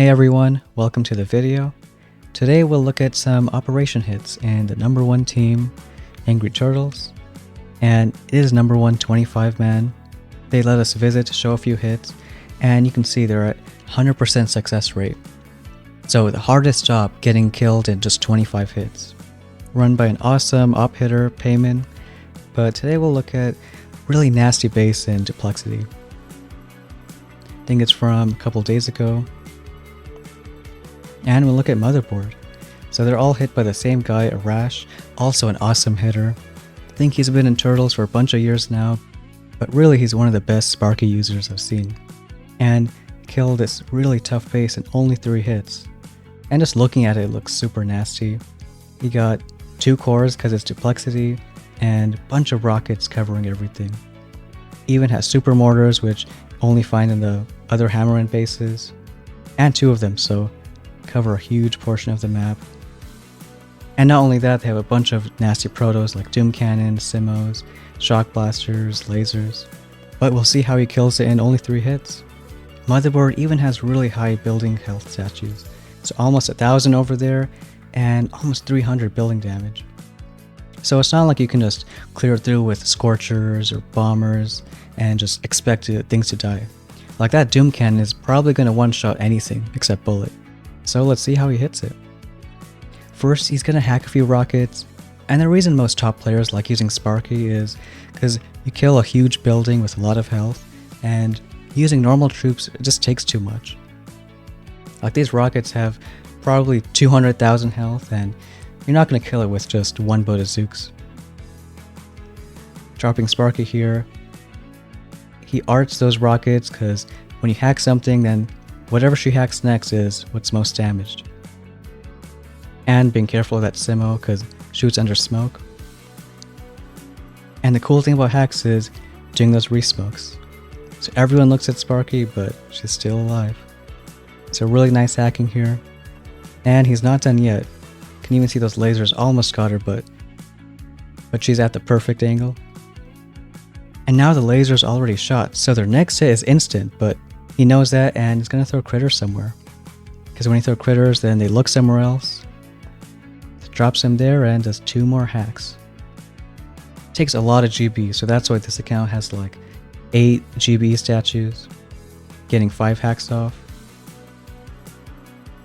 Hey everyone, welcome to the video. Today we'll look at some operation hits in the number 1 team, Angry Turtles. And it is number 1 25-man. They let us visit to show a few hits, and you can see they're at 100% success rate. So the hardest job getting killed in just 25 hits. Run by an awesome op hitter, Payman. But today we'll look at really nasty base in Duplexity. I think it's from a couple days ago. And we'll look at Motherboard. So they're all hit by the same guy, Arash, also an awesome hitter. I think he's been in Turtles for a bunch of years now, but really he's one of the best Sparky users I've seen. And killed this really tough base in only 3 hits. And just looking at it, it looks super nasty. He got 2 cores because it's Duplexity, and a bunch of rockets covering everything. Even has super mortars, which only find in the other Hammerman bases, and 2 of them, so cover a huge portion of the map. And not only that, they have a bunch of nasty protos like Doom Cannon, Simos, Shock Blasters, Lasers. But we'll see how he kills it in only 3 hits. Motherboard even has really high building health statues. So almost 1,000 over there, and almost 300 building damage. So it's not like you can just clear through with Scorchers or Bombers and just expect things to die. Like that Doom Cannon is probably going to one-shot anything except Bullet. So let's see how he hits it. First, he's going to hack a few rockets, and the reason most top players like using Sparky is because you kill a huge building with a lot of health, and using normal troops it just takes too much. Like these rockets have probably 200,000 health, and you're not going to kill it with just one boat of Zooks. Dropping Sparky here, he arts those rockets because when you hack something, then whatever she hacks next is what's most damaged. And being careful of that Simo because shoots under smoke. And the cool thing about hacks is doing those resmokes. So everyone looks at Sparky, but she's still alive. So really nice hacking here. And he's not done yet. Can even see those lasers almost got her, but she's at the perfect angle. And now the laser's already shot, so their next hit is instant, but he knows that and he's gonna throw critters somewhere. Because when you throw critters, then they look somewhere else. Drops him there and does 2 more hacks. Takes a lot of GB, so that's why this account has like 8 GB statues. Getting 5 hacks off.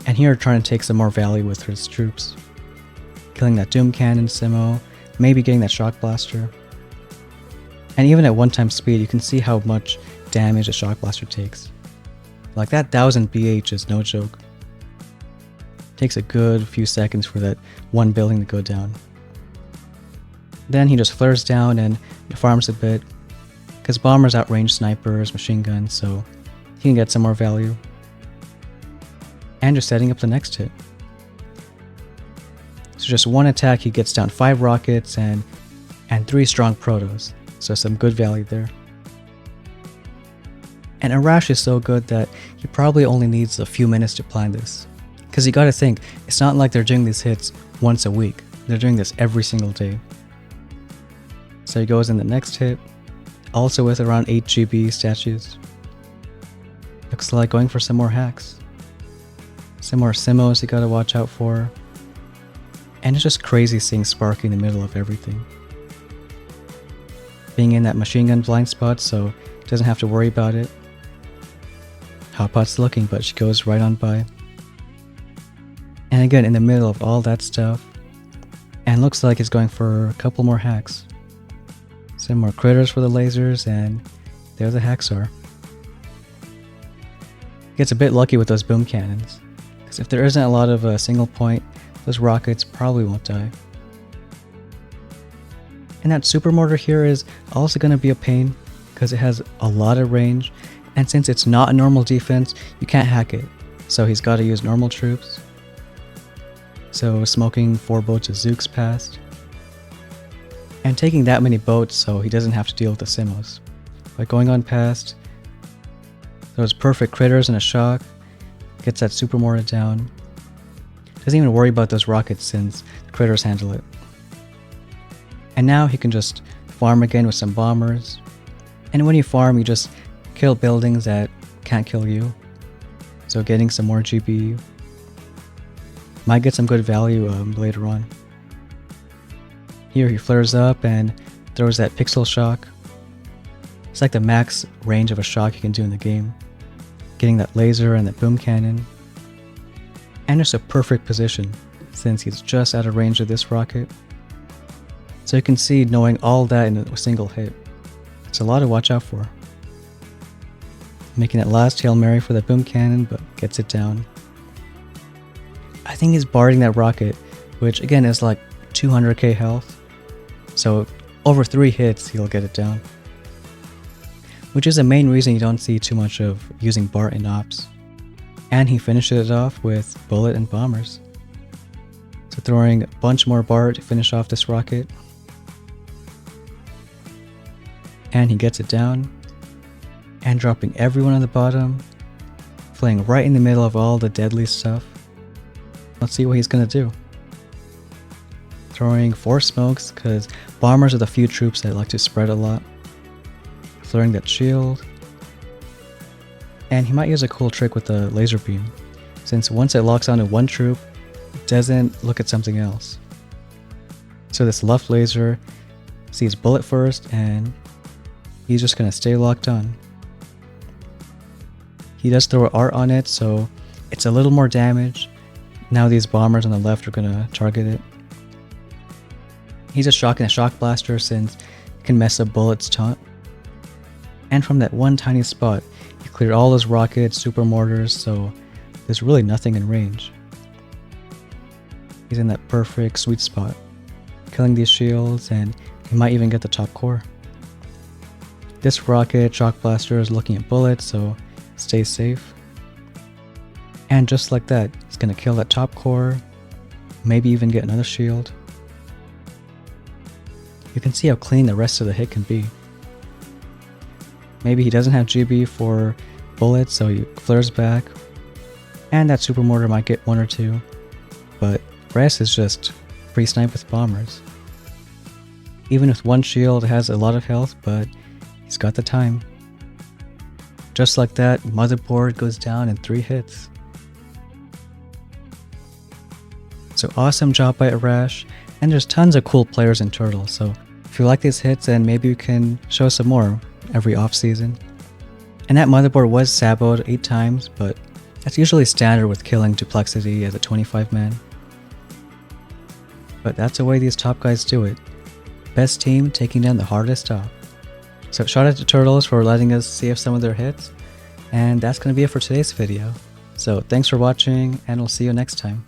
And here trying to take some more value with his troops. Killing that Doom Cannon, Simo, maybe getting that Shock Blaster. And even at 1x speed, you can see how much damage a Shock Blaster takes. Like that 1000 BH is no joke. Takes a good few seconds for that one building to go down. Then he just flares down and farms a bit, because bombers outrange snipers, machine guns, so he can get some more value. And just setting up the next hit. So just one attack, he gets down 5 rockets and 3 strong protos, so some good value there. And Arash is so good that he probably only needs a few minutes to plan this. Because you gotta think, it's not like they're doing these hits once a week. They're doing this every single day. So he goes in the next hit, also with around 8 GB statues. Looks like going for some more hacks. Some more Simos you gotta watch out for. And it's just crazy seeing Sparky in the middle of everything. Being in that machine gun blind spot, so he doesn't have to worry about it. Hotpot's looking, but she goes right on by. And again, in the middle of all that stuff. And looks like he's going for a couple more hacks. Some more critters for the lasers, and there the hacks are. Gets a bit lucky with those boom cannons. Because if there isn't a lot of a single point, those rockets probably won't die. And that super mortar here is also going to be a pain, because it has a lot of range. And since it's not a normal defense, you can't hack it. So he's got to use normal troops. So smoking 4 boats of Zooks past. And taking that many boats so he doesn't have to deal with the Simos. By going on past, those perfect critters and a shock. Gets that super mortar down. Doesn't even worry about those rockets since the critters handle it. And now he can just farm again with some bombers. And when you farm, you just kill buildings that can't kill you. so getting some more GB. Might get some good value later on. Here he flares up and throws that pixel shock. It's like the max range of a shock you can do in the game. Getting that laser and that boom cannon. And just a perfect position since he's just out of range of this rocket. So you can see knowing all that in a single hit. It's a lot to watch out for. Making that last Hail Mary for that boom cannon, but gets it down. I think he's barding that rocket, which again is like 200k health. So over 3 hits, he'll get it down. Which is the main reason you don't see too much of using Bart in ops. And he finishes it off with bullet and bombers. So throwing a bunch more Bart to finish off this rocket. And he gets it down. And dropping everyone on the bottom. Flying right in the middle of all the deadly stuff. Let's see what he's gonna do. Throwing 4 smokes, because bombers are the few troops that like to spread a lot. Throwing that shield. And he might use a cool trick with the laser beam, since once it locks onto one troop, it doesn't look at something else. So this left laser sees bullet first, and he's just gonna stay locked on. He does throw art on it, so it's a little more damage. Now these bombers on the left are gonna target it. He's just shocking a shock blaster since it can mess up bullets' taunt. And from that one tiny spot, he cleared all those rockets, super mortars, so there's really nothing in range. He's in that perfect sweet spot, killing these shields, and he might even get the top core. This rocket shock blaster is looking at bullets, so stay safe. And just like that, he's gonna kill that top core, maybe even get another shield. You can see how clean the rest of the hit can be. Maybe he doesn't have GB for bullets, so he flares back. And that super mortar might get 1 or 2. But rest is just free snipe with bombers. Even with 1 shield, it has a lot of health, but he's got the time. Just like that, Motherboard goes down in 3 hits. So awesome job by Arash, and there's tons of cool players in Turtle, so if you like these hits, then maybe you can show some more every off season. And that Motherboard was saboed 8 times, but that's usually standard with killing Duplexity as a 25-man. But that's the way these top guys do it. Best team taking down the hardest top. So shout out to Turtles for letting us see some of their hits, and that's going to be it for today's video. So thanks for watching, and we'll see you next time.